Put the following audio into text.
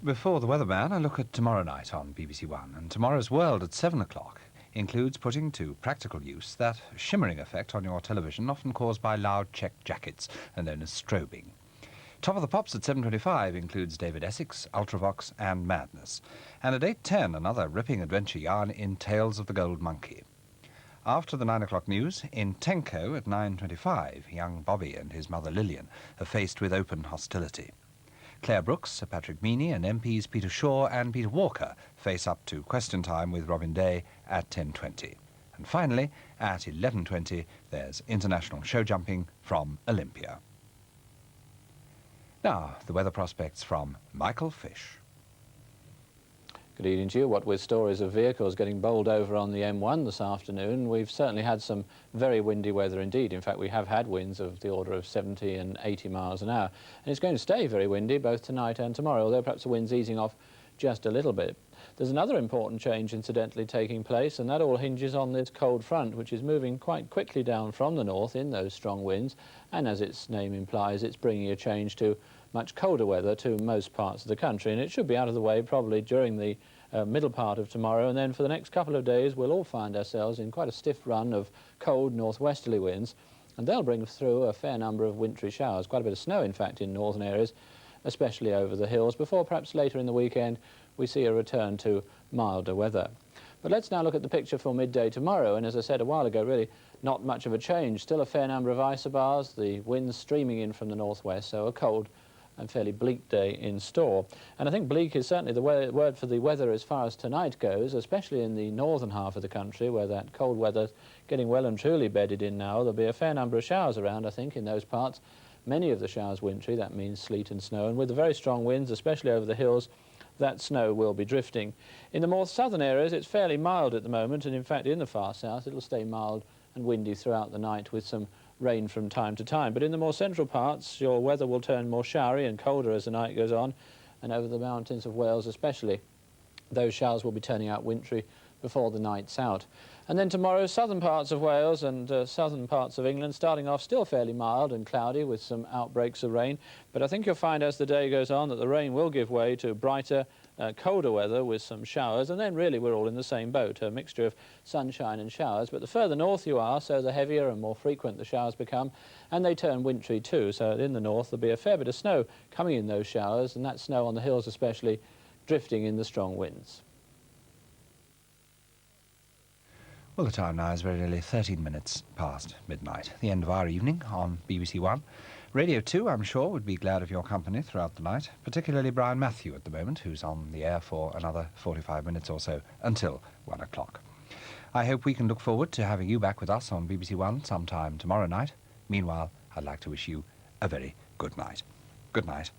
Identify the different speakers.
Speaker 1: Before the weatherman, a look at tomorrow night on BBC1. And tomorrow's World at 7 o'clock includes putting to practical use that shimmering effect on your television often caused by loud check jackets and known as strobing. Top of the Pops at 7:25 includes David Essex, Ultravox and Madness. And at 8:10, another ripping adventure yarn in Tales of the Gold Monkey. After the 9 o'clock news, in Tenko at 9:25, young Bobby and his mother Lillian are faced with open hostility. Claire Brooks, Sir Patrick Meany and MPs Peter Shaw and Peter Walker face up to Question Time with Robin Day at 10:20. And finally, at 11:20, there's international show jumping from Olympia. Now, the weather prospects from Michael Fish.
Speaker 2: Good evening to you. What with stories of vehicles getting bowled over on the M1 this afternoon, we've certainly had some very windy weather indeed. In fact, we have had winds of the order of 70 and 80 miles an hour. And it's going to stay very windy both tonight and tomorrow, although perhaps the wind's easing off just a little bit. There's another important change incidentally taking place, and that all hinges on this cold front, which is moving quite quickly down from the north in those strong winds. And as its name implies, it's bringing a change to much colder weather to most parts of the country, and it should be out of the way probably during the middle part of tomorrow, and then for the next couple of days we'll all find ourselves in quite a stiff run of cold northwesterly winds, and they'll bring through a fair number of wintry showers, quite a bit of snow in fact in northern areas, especially over the hills, before perhaps later in the weekend we see a return to milder weather. But let's now look at the picture for midday tomorrow, and as I said a while ago, really not much of a change. Still a fair number of isobars, the winds streaming in from the northwest, so a cold and fairly bleak day in store. And I think bleak is certainly the word for the weather as far as tonight goes, especially in the northern half of the country where that cold weather's getting well and truly bedded in now. There'll be a fair number of showers around, I think, in those parts. Many of the showers wintry, that means sleet and snow, and with the very strong winds, especially over the hills, that snow will be drifting. In the more southern areas it's fairly mild at the moment, and in fact in the far south it'll stay mild and windy throughout the night with some rain from time to time. But in the more central parts your weather will turn more showery and colder as the night goes on, and over the mountains of Wales especially those showers will be turning out wintry before the night's out. And then tomorrow southern parts of Wales and southern parts of England starting off still fairly mild and cloudy with some outbreaks of rain, but I think you'll find as the day goes on that the rain will give way to brighter colder weather with some showers, and then really we're all in the same boat, a mixture of sunshine and showers. But the further north you are, so the heavier and more frequent the showers become, and they turn wintry too. So in the north there'll be a fair bit of snow coming in those showers, and that snow on the hills especially drifting in the strong winds.
Speaker 1: Well, the time now is very nearly 13 minutes past midnight, the end of our evening on BBC1. Radio 2, I'm sure, would be glad of your company throughout the night, particularly Brian Matthew at the moment, who's on the air for another 45 minutes or so until 1 o'clock. I hope we can look forward to having you back with us on BBC1 sometime tomorrow night. Meanwhile, I'd like to wish you a very good night. Good night.